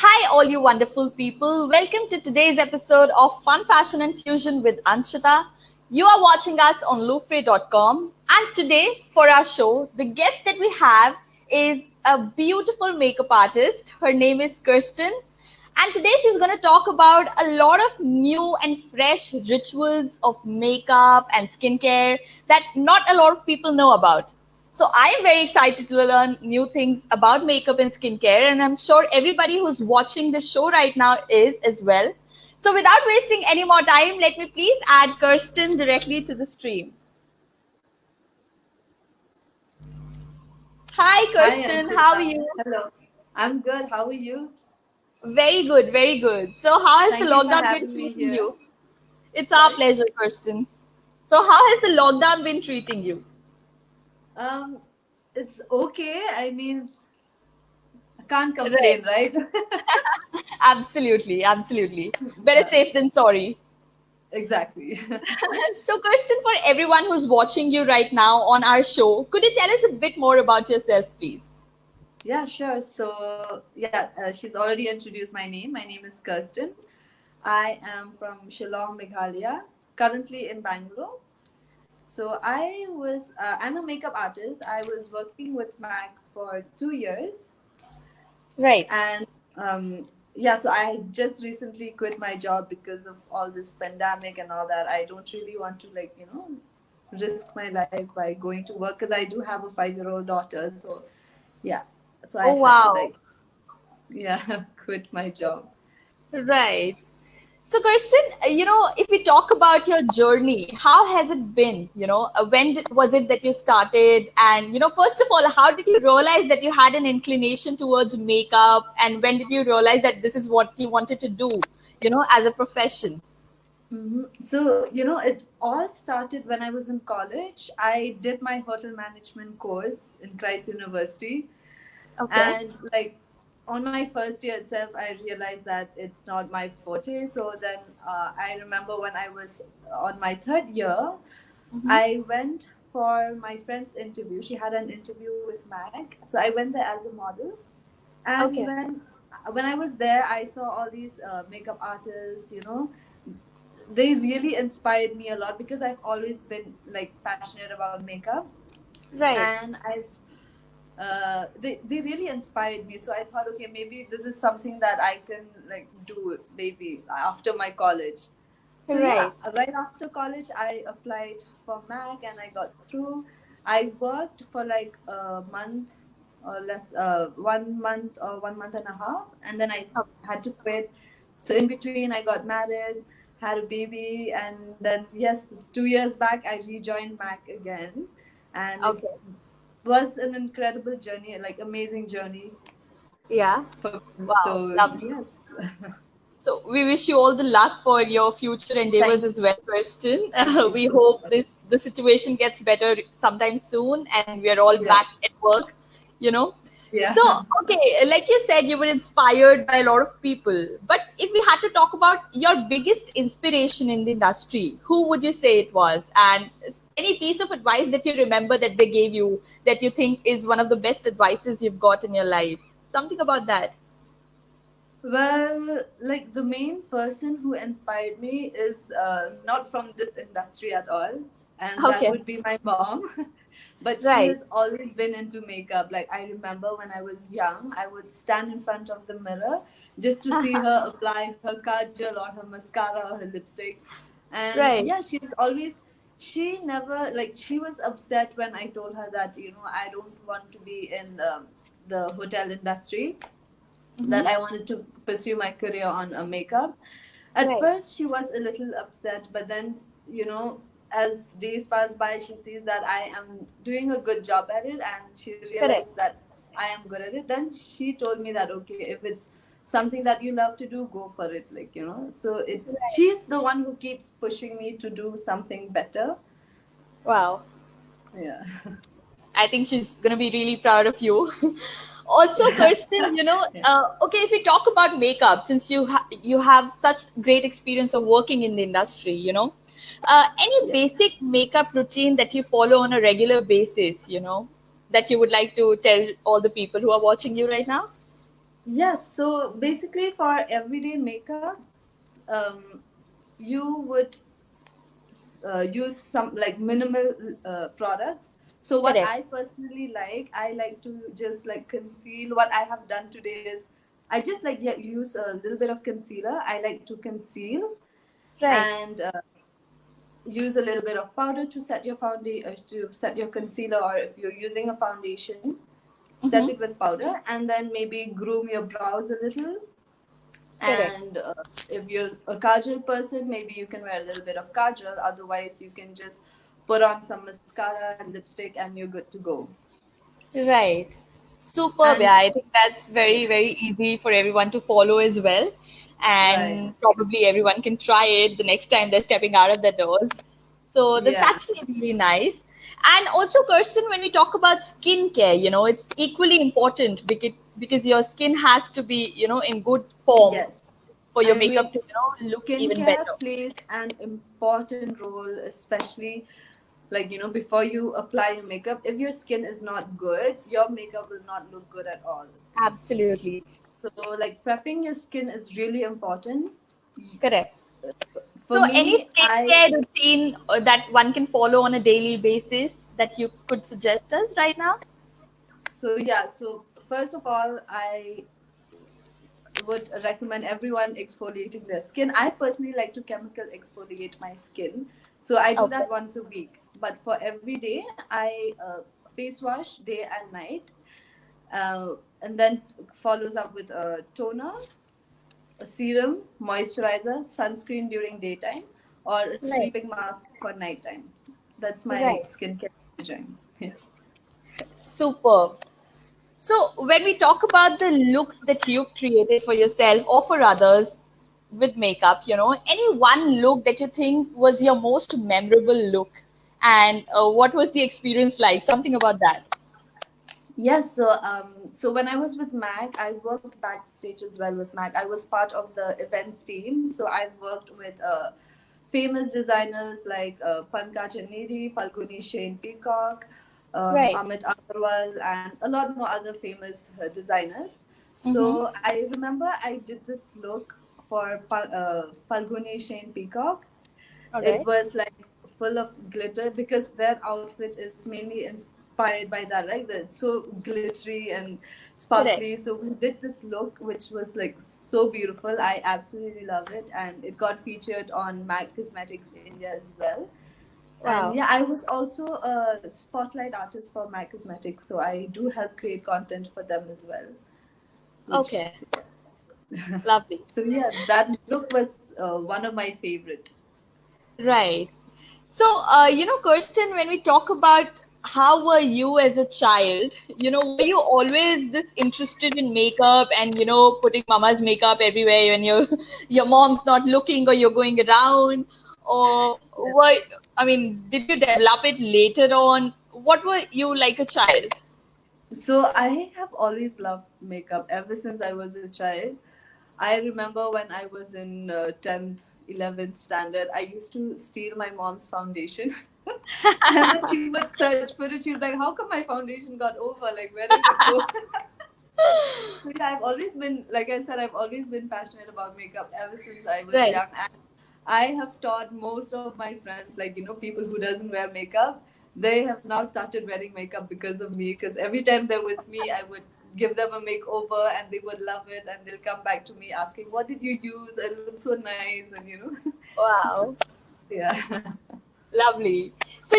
Hi, all you wonderful people. Welcome to today's episode of Fun Fashion and Fusion with Anshita. You are watching us on loofrey.com. And today, for our show, the guest that we have is a beautiful makeup artist. Her name is Kirsten. And today she's going to talk about a lot of new and fresh rituals of makeup and skincare that not a lot of people know about. So I am very excited to learn new things about makeup and skincare, and I'm sure everybody who's watching this show right now is as well. So without wasting any more time, let me please add Kirsten directly to the stream. Hi, Hi, Kirsten. How are Anshita. you? Hello. I'm good. How are you? Very good, very good. So how has the Thank you for lockdown been having me treating here. you? It's our Sorry. pleasure, Kirsten. So how has the lockdown been treating you? Um, it's okay. I mean, I can't Right. complain, right? Absolutely, absolutely. Better Yeah, safe than sorry. exactly. So, Kirsten, for everyone who's watching you right now on our show, could you tell us a bit more about yourself, please? Yeah, sure. So, yeah, she's already introduced my name. My name is Kirsten. I am from Shillong, Meghalaya, currently in Bangalore. So, I'm a makeup artist. I was working with MAC for 2 years. Right. And yeah, so I just recently quit my job because of all this pandemic and all that. I don't really want to, like, risk my life by going to work because I do have a 5-year-old daughter. So yeah, so I Oh, had to, wow. like, yeah, quit my job. Right. So, Kirsten, if we talk about your journey, how has it been? Was it that you started? And, first of all, how did you realize that you had an inclination towards makeup? And when did you realize that this is what you wanted to do, as a profession? So, it all started when I was in college. I did my hotel management course in Christ University. Okay. And, like, on my first year itself, I realized that it's not my forte. So then I remember when I was on my third year, Mm-hmm. I went for my friend's interview. She had an interview with Mag. So I went there as a model. And Okay. when I was there, I saw all these makeup artists, they really inspired me a lot because I've always been, like, passionate about makeup. Right. And they really inspired me. So I thought, okay, maybe this is something that I can, like, do it maybe after my college. So yeah, Right. right after college I applied for MAC and I got through. I worked for like a month or less, 1 month or 1 month and a half, and then I had to quit. So in between I got married, had a baby, and then yes, 2 years back I rejoined MAC again, and Okay. it's was an incredible journey, like amazing journey Yeah. for me. Wow. So Lovely. yes. So we wish you all the luck for your future endeavors Thank as well, Kirsten. thank you We so hope much. the situation gets better sometime soon and we are all Yeah. back at work, you know. Yeah. So, okay, like you said, you were inspired by a lot of people. But if we had to talk about your biggest inspiration in the industry, who would you say it was? And any piece of advice that you remember that they gave you that you think is one of the best advices you've got in your life? Something about that. Well, like, the main person who inspired me is not from this industry at all, and that Okay, would be my mom. But she right. has always been into makeup. Like, I remember when I was young, I would stand in front of the mirror just to see her apply her kajal or her mascara or her lipstick. And Right. yeah, she never, like, she was upset when I told her that, I don't want to be in the hotel industry, Mm-hmm. that I wanted to pursue my career on makeup. At Right. first, she was a little upset, but then, as days pass by, she sees that I am doing a good job at it, and she Correct. realized that I am good at it. Then she told me that, okay, if it's something that you love to do, go for it. Like, so Right. she's the one who keeps pushing me to do something better. Wow. Yeah. I think she's going to be really proud of you. Also, Kirsten, Yeah. okay, if we talk about makeup, since you have such great experience of working in the industry, any Yeah. basic makeup routine that you follow on a regular basis, that you would like to tell all the people who are watching you right now? Yes. So basically, for everyday makeup, um, you would use some like minimal products. So what Correct. I personally like, I like to just like conceal. What I have done today is I just like use a little bit of concealer. I like to conceal Right. and use a little bit of powder to set your to set your concealer, or if you're using a foundation, set Mm-hmm. it with powder, and then maybe groom your brows a little. Correct. And if you're a kajal person, maybe you can wear a little bit of kajal. Otherwise, you can just put on some mascara and lipstick, and you're good to go. Right. Superb. Yeah, And I think that's very, very easy for everyone to follow as well. right, And probably everyone can try it the next time they're stepping out of their doors. So that's yeah, actually really nice. And also, Kirsten, when we talk about skincare, it's equally important because your skin has to be, in good form yes. for your I mean, makeup to, look even skincare better. plays an important role, especially like before you apply your makeup. If your skin is not good, your makeup will not look good at all. Absolutely. So like prepping your skin is really important. Correct. For So, any me, I skincare routine that one can follow on a daily basis that you could suggest us right now? so yeah, so first of all, I would recommend everyone exfoliating their skin. I personally like to chemical exfoliate my skin, so I do Okay. that once a week. But for every day, I face wash day and night, and then follows up with a toner, a serum, moisturizer, sunscreen during daytime, or a Right. sleeping mask for nighttime. That's my Right. skincare regime. Yeah. Superb. So, when we talk about the looks that you've created for yourself or for others with makeup, any one look that you think was your most memorable look, and what was the experience like? Something about that. Yes, so when I was with Mac, I worked backstage as well with Mac. I was part of the events team, so I've worked with famous designers like Pankaj Neri, Falguni Shane Peacock, Right. Amit Agarwal, and a lot more other famous designers. Mm-hmm. So I remember I did this look for Falguni Shane Peacock. All It right. was like full of glitter because their outfit is mainly inspired by that, right? It's so glittery and Correct. sparkly. So we did this look, which was like so beautiful. I absolutely love it, and it got featured on MAC Cosmetics India as well. And Wow. yeah, I was also a spotlight artist for MAC Cosmetics, so I do help create content for them as well. Which, Okay. Lovely. so yeah, that look was one of my favorite. Right. So, Kirsten, when we talk about how were you as a child, were you always this interested in makeup and, putting mama's makeup everywhere when your mom's not looking or you're going around? Or Yes. I mean, did you develop it later on? What were you like a child? So I have always loved makeup ever since I was a child. I remember when I was in 10th, 11th standard, I used to steal my mom's foundation. And then she would search for it. She was like, how come my foundation got over? Like, where did it go? So yeah, I've always been, like I said, I've always been passionate about makeup ever since I was Right. young. And I have taught most of my friends, like, people who doesn't wear makeup, they have now started wearing makeup because of me. Because every time they're with me, I would give them a makeover and they would love it. And they'll come back to me asking, what did you use? It looks so nice. And, it's, Wow. yeah. Lovely. So,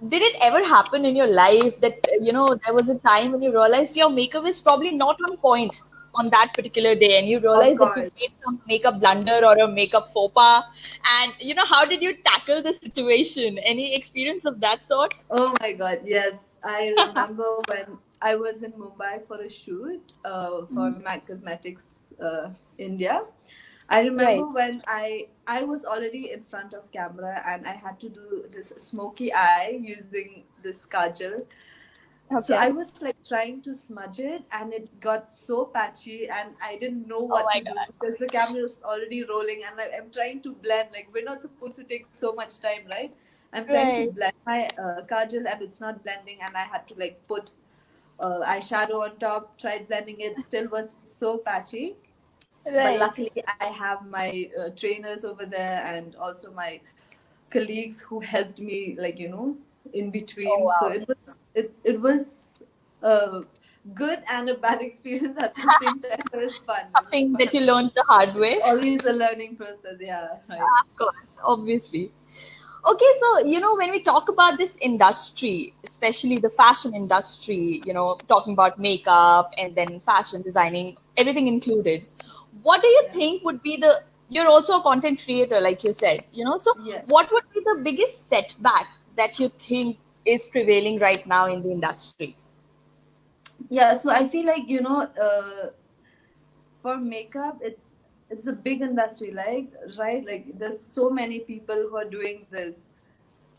did it ever happen in your life that there was a time when you realized your makeup is probably not on point on that particular day, and you Of realized that you course. made some makeup blunder or a makeup faux pas, and how did you tackle the situation? Any experience of that sort? Oh my God, yes. I remember when I was in Mumbai for a shoot for Mhm. MAC Cosmetics India. I remember Right. when I was already in front of camera and I had to do this smoky eye using this kajal. So Okay. I was like trying to smudge it and it got so patchy and I didn't know Oh what my to do God. because the camera was already rolling and I'm trying to blend. Like we're not supposed to take so much time, right? I'm trying to Right. blend my kajal and it's not blending and I had to like put eyeshadow on top, tried blending it, still was so patchy. But Right. luckily I have my trainers over there and also my colleagues who helped me like in Oh between, so wow. it was a good and a bad experience at the same time, but it's fun. It was Something that fun. you learned the hard It's way. always a learning process, yeah, right. Of course, obviously. Okay, so when we talk about this industry, especially the fashion industry, talking about makeup and then fashion designing, everything included, what do you Yeah, think would be you're also a content creator, like you said, so yeah, what would be the biggest setback that you think is prevailing right now in the industry? yeah. So I feel like for makeup it's a big industry, like, right, like there's so many people who are doing this.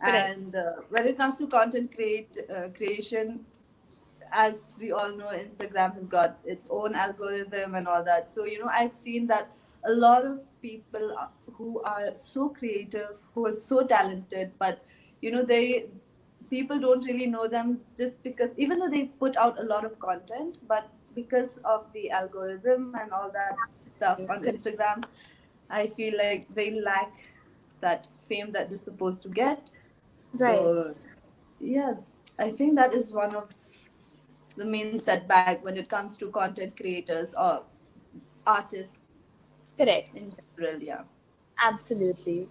Correct. And when it comes to content creation, as we all know, Instagram has got its own algorithm and all that. So, I've seen that a lot of people who are so creative, who are so talented, but, they people don't really know them just because, even though they put out a lot of content, but because of the algorithm and all that stuff on Correct. Instagram, I feel like they lack that fame that they're supposed to get. Right. So, yeah, I think that is one of the main setback when it comes to content creators or artists Correct. in general. Yeah. Absolutely.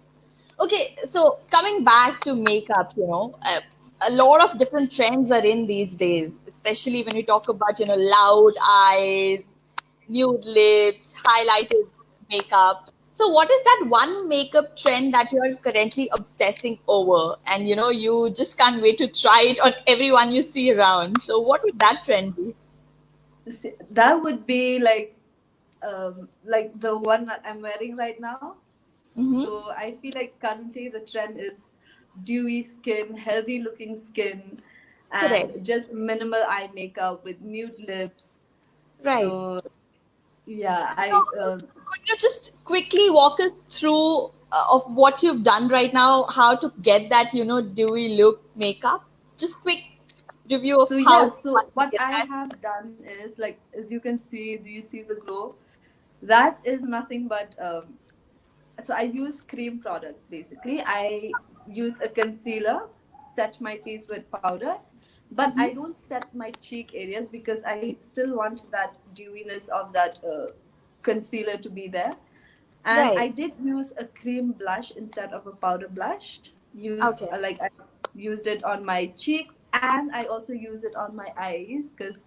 Okay, so coming back to makeup, a lot of different trends are in these days, especially when we talk about, loud eyes, nude lips, highlighted makeup. So, what is that one makeup trend that you're currently obsessing over? And, you just can't wait to try it on everyone you see around. So, what would that trend be? That would be like the one that I'm wearing right now. Mm-hmm. So I feel like currently the trend is dewy skin, healthy looking skin, Correct. and just minimal eye makeup with nude lips. Right. So yeah, So, I could you just quickly walk us through of what you've done right now, how to get that, dewy look makeup? Just quick review of so how yeah, one so can what get I that. have done is, like, as you can see, do you see the glow? That is nothing but so I use cream products basically. I use a concealer, set my face with powder, but Hmm. I don't set my cheek areas because I still want that dewiness of that concealer to be there. And Right. I did use a cream blush instead of a powder blush. Use Okay. like I used it on my cheeks and I also use it on my eyes because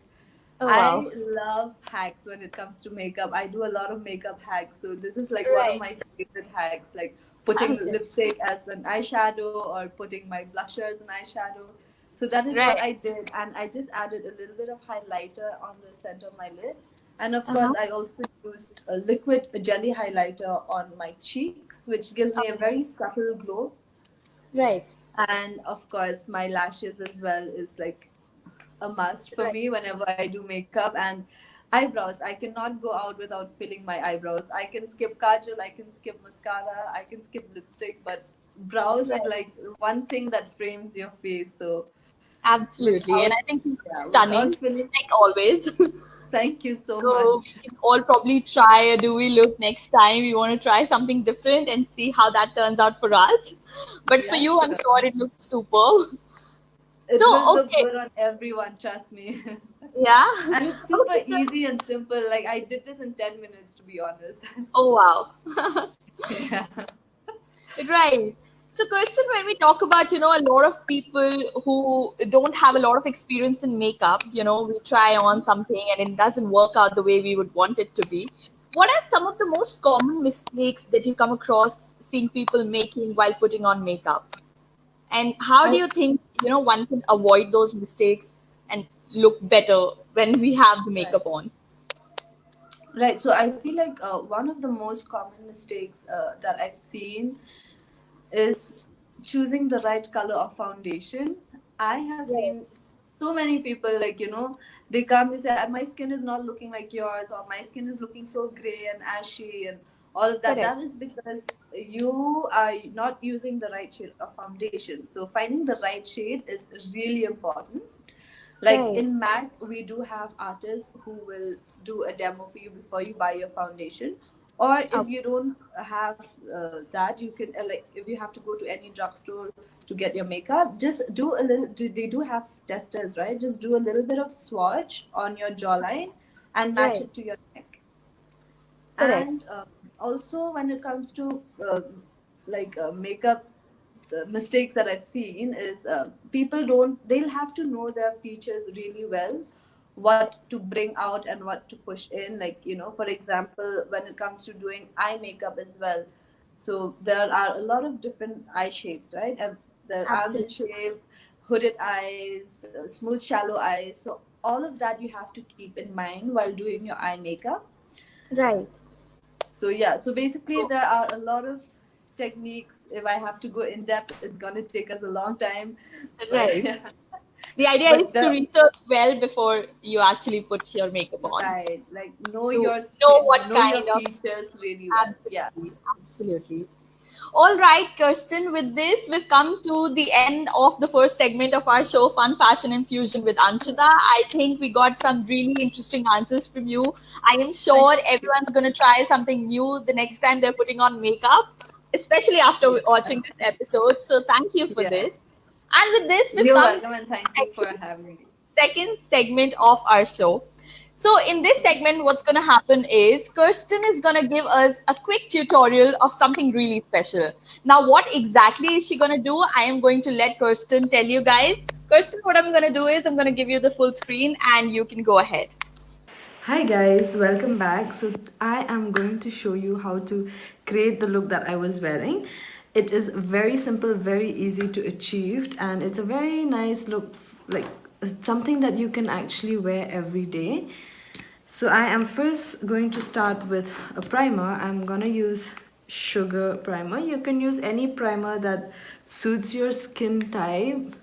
Oh wow. I love hacks when it comes to makeup. I do a lot of makeup hacks. So this is like one of Right. my favorite hacks, like putting Okay. lipstick as an eyeshadow or putting my blusher as an eyeshadow. So that is what Right. I did, and I just added a little bit of highlighter on the center of my lid. And of course, Uh-huh. I also used a liquid jelly highlighter on my cheeks, which gives me a Okay. very subtle glow. Right. And of course, my lashes as well is like a must for Right. me whenever I do makeup. And eyebrows, I cannot go out without filling my eyebrows. I can skip kajal, I can skip mascara, I can skip lipstick, but brows is Right. like one thing that frames your face. So Absolutely. And without, I think you look yeah, stunning, without filling, like always. thank you so So much. we can all probably try a dewy look next time. We want to try something different and see how that turns out for us. But for Yeah, you, I'm sure. sure it looks superb. It will So, look okay. good on everyone, trust me. Yeah. And it's super Okay. So, easy and simple. Like I did this in 10 minutes, to be honest. oh, wow. Yeah. Right. So, Kirsten, when we talk about, a lot of people who don't have a lot of experience in makeup, we try on something and it doesn't work out the way we would want it to be. What are some of the most common mistakes that you come across seeing people making while putting on makeup? And how do I, you think, one can avoid those mistakes and look better when we have the right. makeup on? Right. So I feel like one of the most common mistakes that I've seen is choosing the right color of foundation. I have Right. seen so many people, like, they come, they say, my skin is not looking like yours, or my skin is looking so gray and ashy, and all of that. Correct. That is because you are not using the right shade of foundation. So finding the right shade is really important. Like Right. in MAC, we do have artists who will do a demo for you before you buy your foundation. Or if Okay. you don't have that, you can, like, if you have to go to any drugstore to get your makeup, just do a little. They do have testers, right? Just do a little bit of swatch on your jawline and match Right. it to your neck. Correct. And also, when it comes to makeup, the mistakes that I've seen is people don't, they'll have to know their features really well, what to bring out and what to push in. Like, for example, when it comes to doing eye makeup as well. So there are a lot of different eye shapes, right? There are almond Absolutely. shape, hooded eyes, smooth, shallow eyes. So all of that you have to keep in mind while doing your eye makeup. Right. So yeah, so basically So, there are a lot of techniques. If I have to go in depth, it's gonna take us a long time. But right. yeah, The idea but is to the research well before you actually put your makeup on, right, like know to your know skin, what know your kind of. features really well. Yeah. Absolutely. Absolutely. All right, Kirsten, with this, we've come to the end of the first segment of our show, Fun Fashion Infusion with Anshita. I think we got some really interesting answers from you. I am Thank sure you. everyone's going to try something new the next time they're putting on makeup, especially after Yeah. watching this episode. So, thank you for Yeah. this. And with this, we've You're come welcome and thank you for to having me. second segment of our show. So, in this segment, what's going to happen is Kirsten is going to give us a quick tutorial of something really special. Now, what exactly is she going to do? I am going to let Kirsten tell you guys. Kirsten, what I'm going to do is I'm going to give you the full screen and you can go ahead. Hi guys, welcome back. So I am going to show you how to create the look that I was wearing. It is very simple, very easy to achieve, and it's a very nice look, like something that you can actually wear every day. So I am first going to start with a primer. I'm gonna use sugar primer. You can use any primer that suits your skin type.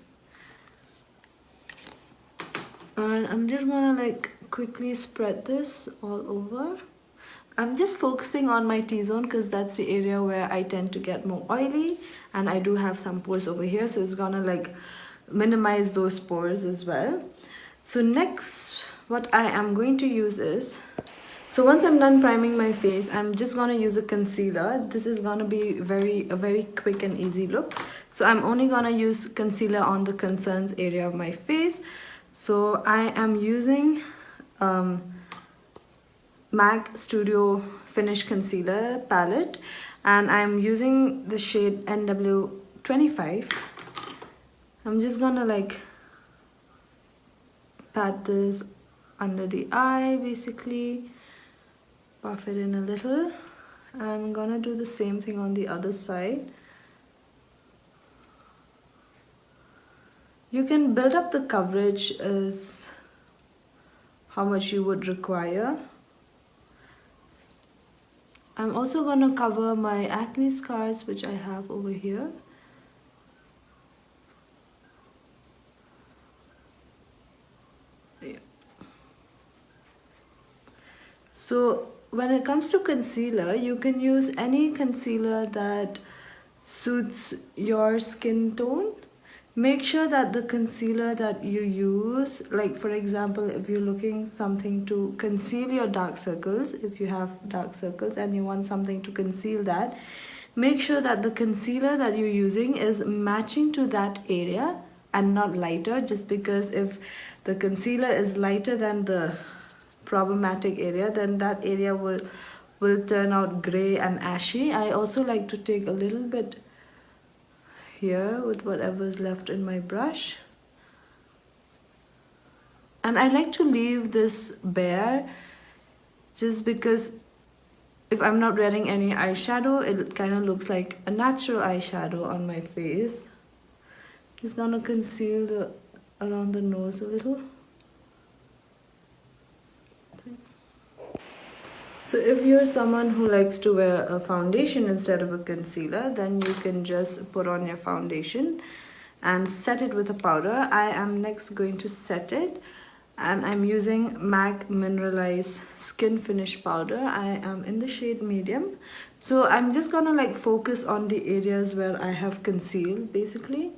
And I'm just gonna like quickly spread this all over. I'm just focusing on my T-zone because that's the area where I tend to get more oily, and I do have some pores over here, so it's gonna like minimize those pores as well. So next, what I am going to use is, so once I'm done priming my face, I'm just gonna use a concealer. This is gonna be a very quick and easy look. So I'm only gonna use concealer on the concerns area of my face. So I am using MAC Studio Finish Concealer palette, and I'm using the shade NW25. I'm just gonna like pat this under the eye, basically buff it in a little. I'm gonna do the same thing on the other side. You can build up the coverage as how much you would require. I'm also gonna cover my acne scars which I have over here. Yeah. So when it comes to concealer, you can use any concealer that suits your skin tone. Make sure that the concealer that you use, like for example, if you're looking something to conceal your dark circles, if you have dark circles and you want something to conceal that, make sure that the concealer that you're using is matching to that area and not lighter, just because if the concealer is lighter than the problematic area, then that area will turn out gray and ashy. I also like to take a little bit here with whatever's left in my brush, and I like to leave this bare just because if I'm not wearing any eyeshadow, it kind of looks like a natural eyeshadow on my face. Just gonna conceal around the nose a little. So if you're someone who likes to wear a foundation instead of a concealer, then you can just put on your foundation and set it with a powder. I am next going to set it, and I'm using MAC Mineralized Skin Finish Powder. I am in the shade medium. So I'm just gonna like focus on the areas where I have concealed basically.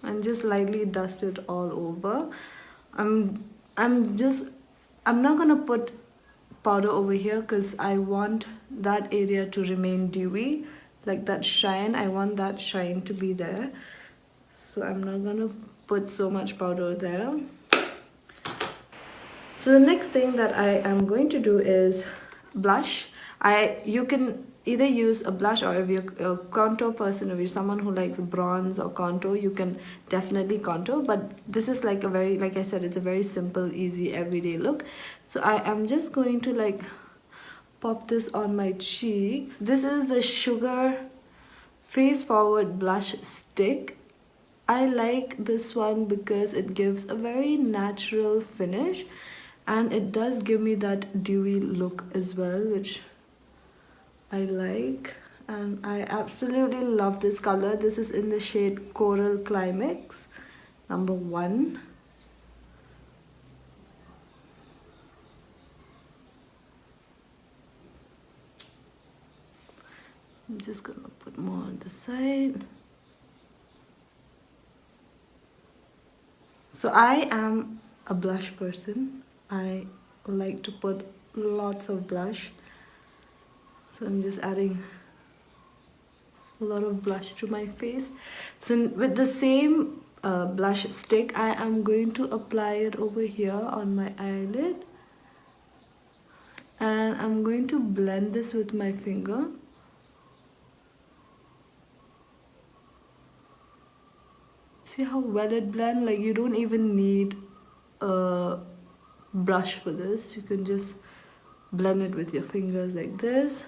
And just lightly dust it all over. I'm I'm just I'm not gonna put powder over here because I want that area to remain dewy, like that shine. I want that shine to be there, so I'm not gonna put so much powder there. So the next thing that I am going to do is blush. You can either use a blush, or if you're a contour person, if you're someone who likes bronze or contour, you can definitely contour. But this is like a very, like I said, it's a very simple, easy, everyday look. So I am just going to like pop this on my cheeks. This is the Sugar Face Forward Blush Stick. I like this one because it gives a very natural finish, and it does give me that dewy look as well, which I like. And I absolutely love this color. This is in the shade Coral Climax number 1. I'm just gonna put more on the side. So I am a blush person. I like to put lots of blush. So I'm just adding a lot of blush to my face. So with the same blush stick, I am going to apply it over here on my eyelid. And I'm going to blend this with my finger. See how well it blends? Like, you don't even need a brush for this. You can just blend it with your fingers like this.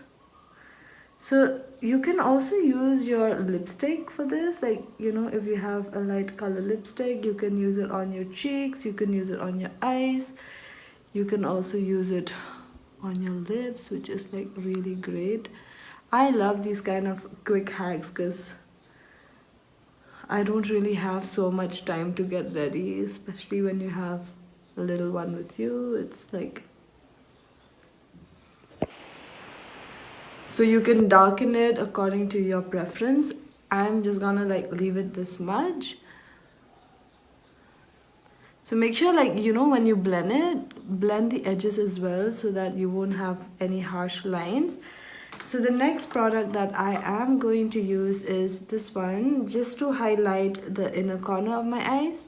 So you can also use your lipstick for this. Like, you know, if you have a light color lipstick, you can use it on your cheeks, you can use it on your eyes, you can also use it on your lips, which is like really great. I love these kind of quick hacks because I don't really have so much time to get ready, especially when you have a little one with you. It's like, so you can darken it according to your preference. I'm just gonna like leave it this much. So make sure, like, you know, when you blend it, blend the edges as well so that you won't have any harsh lines. So the next product that I am going to use is this one, just to highlight the inner corner of my eyes.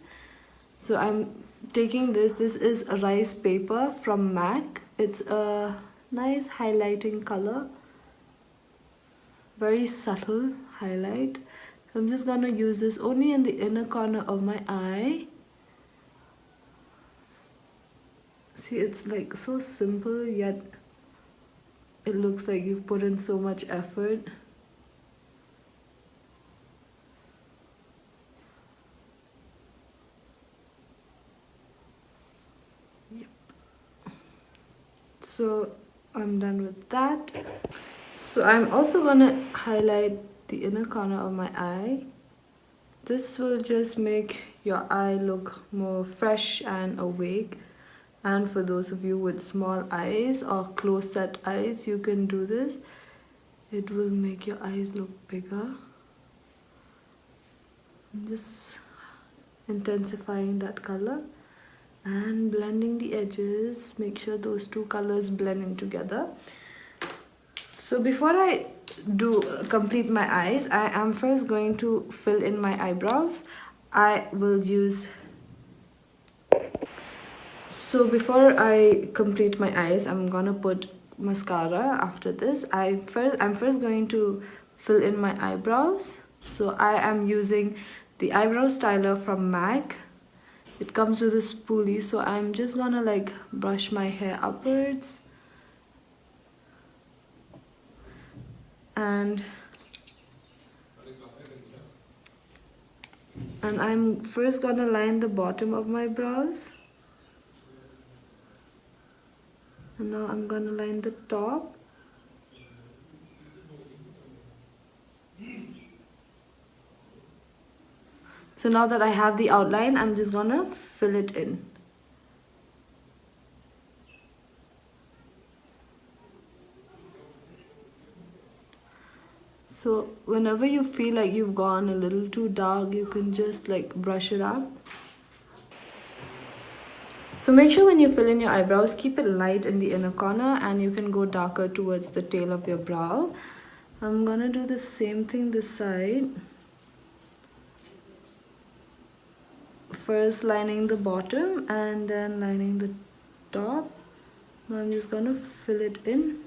So I'm taking this. This is a rice paper from MAC. It's a nice highlighting color. Very subtle highlight. So I'm just gonna use this only in the inner corner of my eye. See, it's like so simple, yet it looks like you've put in so much effort. Yep. So I'm done with that. So I'm also gonna highlight the inner corner of my eye. This will just make your eye look more fresh and awake. And for those of you with small eyes or close set eyes, you can do this. It will make your eyes look bigger. I'm just intensifying that color and blending the edges. Make sure those two colors blend in together. So before I do complete my eyes, I am first going to fill in my eyebrows. I will use... So before I complete my eyes, I'm gonna put mascara after this. I'm first going to fill in my eyebrows. So I am using the Eyebrow Styler from MAC. It comes with a spoolie, so I'm just gonna like brush my hair upwards. And And I'm first gonna line the bottom of my brows. And now I'm gonna line the top. So now that I have the outline, I'm just gonna fill it in. So whenever you feel like you've gone a little too dark, you can just like brush it up. So make sure when you fill in your eyebrows, keep it light in the inner corner and you can go darker towards the tail of your brow. I'm gonna do the same thing this side. First lining the bottom and then lining the top. Now I'm just gonna fill it in.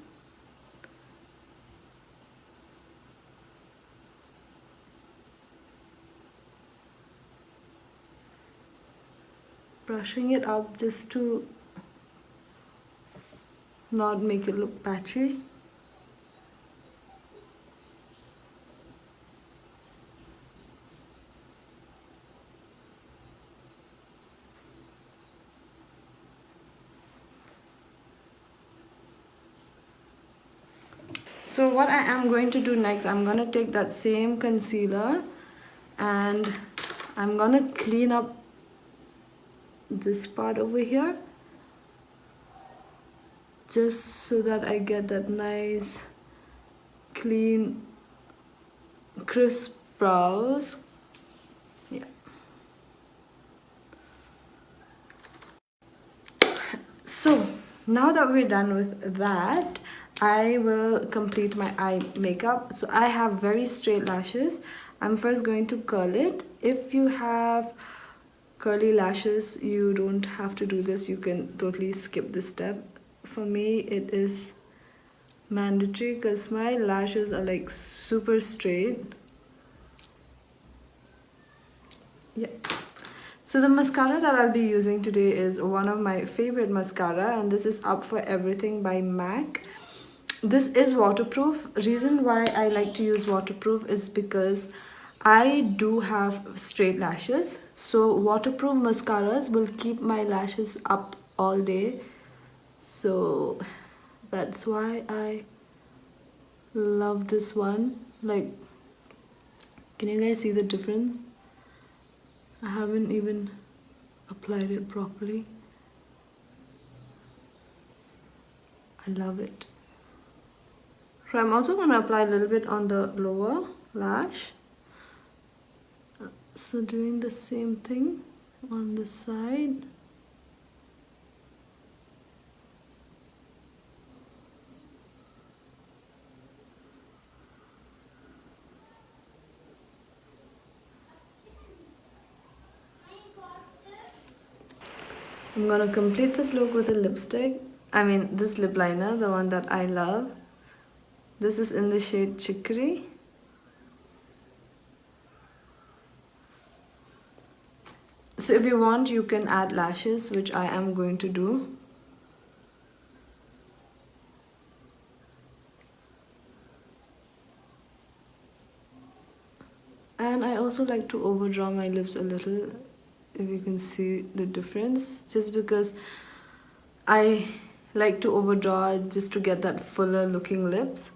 Brushing it up just to not make it look patchy. So what I am going to do next, I'm going to take that same concealer and I'm going to clean up this part over here just so that I get that nice clean crisp brows. Yeah. So now that we're done with that, I will complete my eye makeup. So I have very straight lashes. I'm first going to curl it. If you have curly lashes, you don't have to do this. You can totally skip this step. For me, it is mandatory because my lashes are like super straight. Yeah. So the mascara that I'll be using today is one of my favorite mascara, and this is Up For Everything by MAC. This is waterproof. Reason why I like to use waterproof is because I do have straight lashes. So waterproof mascaras will keep my lashes up all day. So that's why I love this one. Like, can you guys see the difference? I haven't even applied it properly. I love it. So I'm also going to apply a little bit on the lower lash. So doing the same thing on the side. I'm gonna complete this look with a lipstick. I mean this lip liner, the one that I love. This is in the shade Chicory. So if you want, you can add lashes, which I am going to do. And I also like to overdraw my lips a little, if you can see the difference, just because I like to overdraw just to get that fuller looking lips.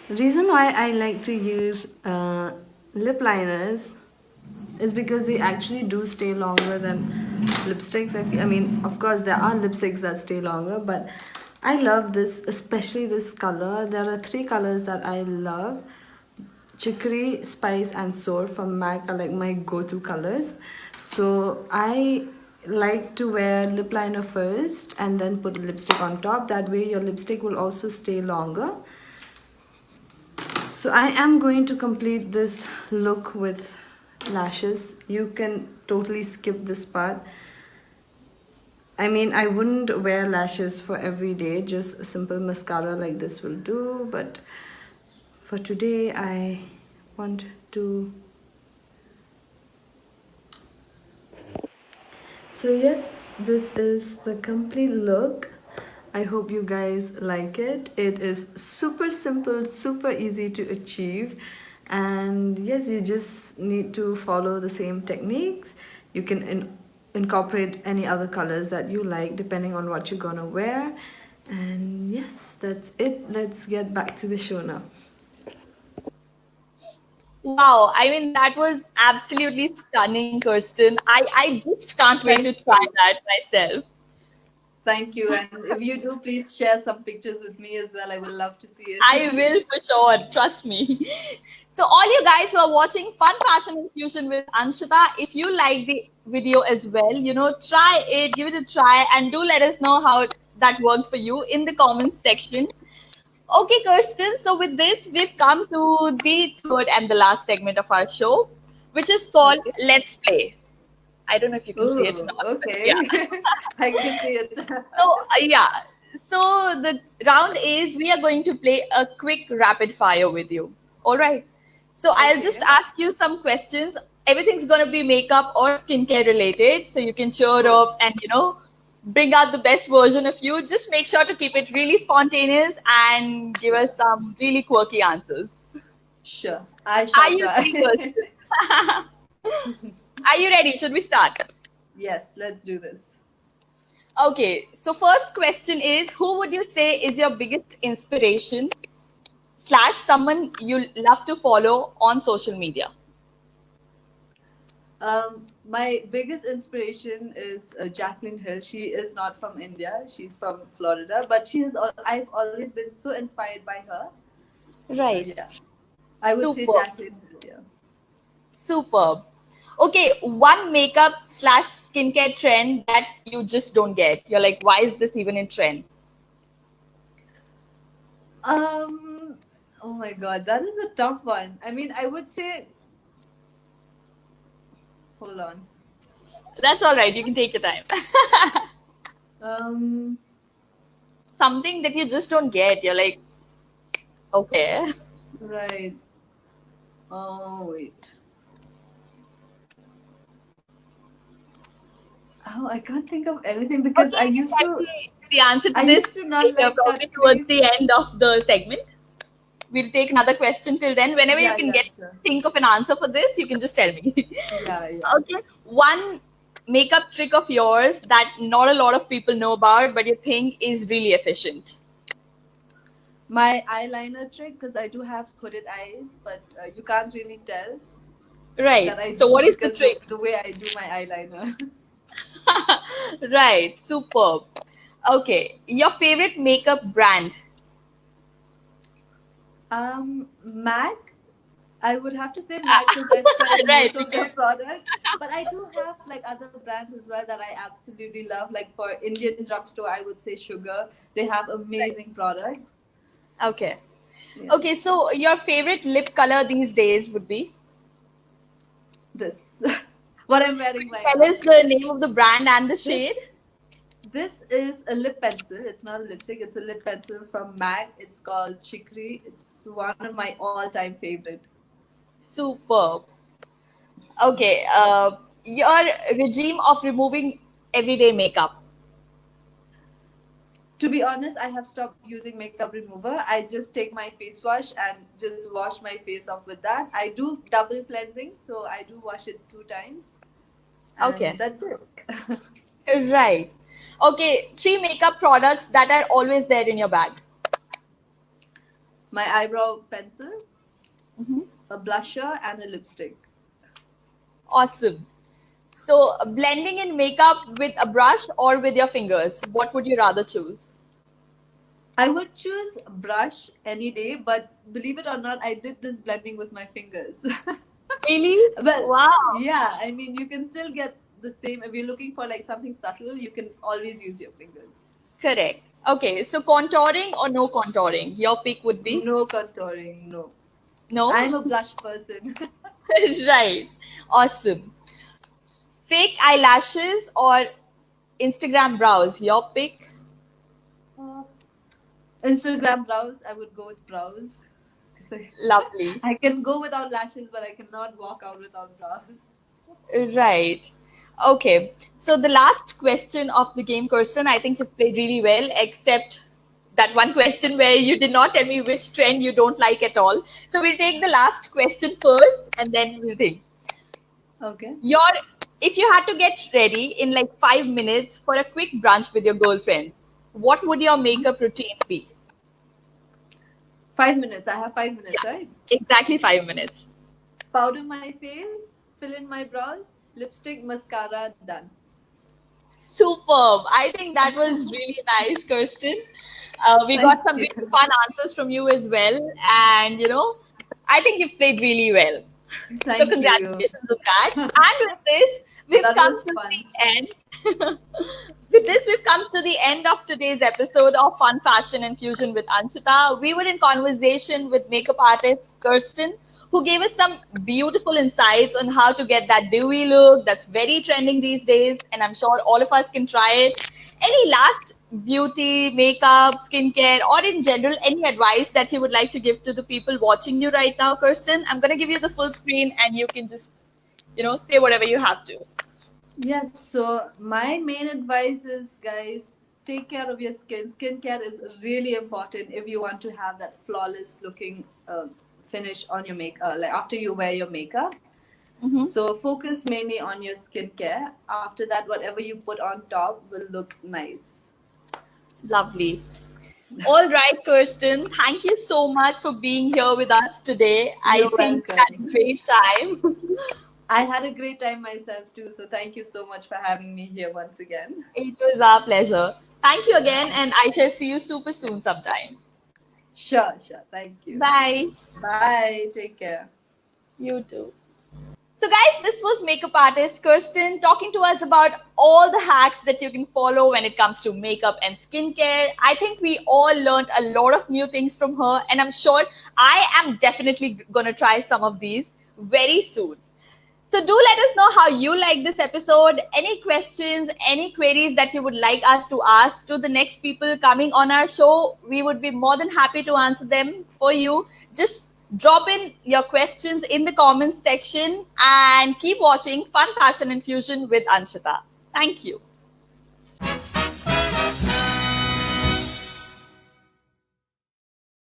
Reason why I like to use lip liners is because they actually do stay longer than lipsticks. I mean, of course, there are lipsticks that stay longer, but I love this, especially this color. There are 3 colors that I love. Chicory, Spice, and Soar from MAC are like my go-to colors. So I like to wear lip liner first and then put a lipstick on top. That way your lipstick will also stay longer. So I am going to complete this look with lashes. You can totally skip this part. I mean, I wouldn't wear lashes for every day, just a simple mascara like this will do, but for today I want to. So yes, this is the complete look. I hope you guys like it. It is super simple, super easy to achieve. And yes, you just need to follow the same techniques. You can incorporate any other colors that you like depending on what you're gonna wear. And yes, that's it. Let's get back to the show now. Wow, I mean, that was absolutely stunning, Kirsten. I just can't wait to Thank try you. that myself. Thank you. And if you do, please share some pictures with me as well. I would love to see it. I will for sure, trust me. So, all you guys who are watching Fun Fashion Infusion with Anshita, if you like the video as well, try it, give it a try, and do let us know how that worked for you in the comments section. Okay, Kirsten, so with this, we've come to the third and the last segment of our show, which is called Okay. Let's Play. I don't know if you can see it or Ooh, not, but okay. yeah. I can see it. Yeah. So the round is we are going to play a quick rapid fire with you. All right. So I'll just Okay. ask you some questions. Everything's going to be makeup or skincare related. So you can cheer Cool. up and, bring out the best version of you. Just make sure to keep it really spontaneous and give us some really quirky answers. Sure. I Are shall you ready, try. Kirsten? Are you ready? Should we start? Yes, let's do this. Okay, so first question is who would you say is your biggest inspiration slash someone you love to follow on social media? My biggest inspiration is Jacqueline Hill. She is not from India. She's from Florida, but I've always been so inspired by her. So Right. yeah, I would say Superb. Jacqueline Hill. Yeah. Superb. Okay, one makeup slash skincare trend that you just don't get. You're like, why is this even in trend? Oh my God, that is a tough one. I mean, I would say, hold on. That's all right. You can take your time. Um, Something that you just don't get. You're like, okay. right. Oh wait. Oh, I can't think of anything because Okay, you can actually the answer to I this used to not later, like probably that towards crazy. the end of the segment. We'll take another question till then. Whenever you Yeah, can yeah, get sure. think of an answer for this, you can just tell me. Yeah, yeah. Okay. One makeup trick of yours that not a lot of people know about, but you think is really efficient. My eyeliner trick, because I do have hooded eyes, but you can't really tell that Right. I So do what is the because trick? the way I do my eyeliner. Right. Superb. Okay. Your favorite makeup brand? Mac. I would have to say Mac because I've tried Right. most of their products. But I do have like other brands as well that I absolutely love. Like for Indian drugstore, I would say Sugar. They have amazing products. Okay. Yeah. Okay. So your favorite lip color these days would be? This. What I'm wearing right Tell now. us the name of the brand and the This shade. this is a lip pencil. It's not a lipstick. It's a lip pencil from MAC. It's called Chicory. It's one of my all-time favorite. Superb. Okay. Your regime of removing everyday makeup. To be honest, I have stopped using makeup remover. I just take my face wash and just wash my face off with that. I do double cleansing, so I do wash it 2 times, and Okay. that's it. Right. Okay. Three makeup products that are always there in your bag. My eyebrow pencil, Mhm. a blusher, and a lipstick. Awesome. So, blending in makeup with a brush or with your fingers, what would you rather choose? I would choose brush any day, but believe it or not, I did this blending with my fingers. Really? But Wow. yeah, I mean, you can still get the same. If you're looking for like something subtle, you can always use your fingers. Correct. Okay, so contouring or no contouring? Your pick would be No contouring, no. no? I'm a blush person. Right. Awesome. Fake eyelashes or Instagram brows? Your pick? Instagram brows, I would go with brows. 'Cause Lovely. I can go without lashes, but I cannot walk out without brows. Right. Okay. So the last question of the game, Kirsten, I think you played really well, except that one question where you did not tell me which trend you don't like at all. So we'll take the last question first and then we'll think. Okay. If you had to get ready in like 5 minutes for a quick brunch with your girlfriend, what would your makeup routine be? 5 minutes. I have 5 minutes, right? Exactly 5 minutes. Powder my face, fill in my brows, lipstick, mascara, done. Superb. I think that was really nice, Kirsten. We got some Thank really you. fun answers from you as well. And, I think you played really well. So Thank you. congratulations on that. And with this, we've That come was to fun. the end. With this, we've come to the end of today's episode of Fun Fashion and Fusion with Anshita. We were in conversation with makeup artist Kirsten, who gave us some beautiful insights on how to get that dewy look that's very trending these days, and I'm sure all of us can try it. Any last beauty, makeup, skincare, or in general, any advice that you would like to give to the people watching you right now, Kirsten? I'm going to give you the full screen and you can just, say whatever you have to. Yes, so my main advice is, guys, take care of your skin. Skincare is really important if you want to have that flawless looking finish on your makeup, like after you wear your makeup. Mhm. So focus mainly on your skincare. After that, whatever you put on top will look nice. Lovely. All right, Kirsten, thank you so much for being here with us today. I You're think we had a welcome. great time. I had a great time myself too, so thank you so much for having me here once again. It was our pleasure. Thank you again, and I shall see you super soon sometime. Sure, sure. Thank you. Bye. Bye. Take care. You too. So, guys, this was makeup artist Kirsten talking to us about all the hacks that you can follow when it comes to makeup and skincare. I think we all learned a lot of new things from her, and I'm sure I am definitely going to try some of these very soon. So do let us know how you like this episode. Any questions, any queries that you would like us to ask to the next people coming on our show, we would be more than happy to answer them for you. Just drop in your questions in the comments section and keep watching Fun Fashion and Fusion with Anshita. Thank you.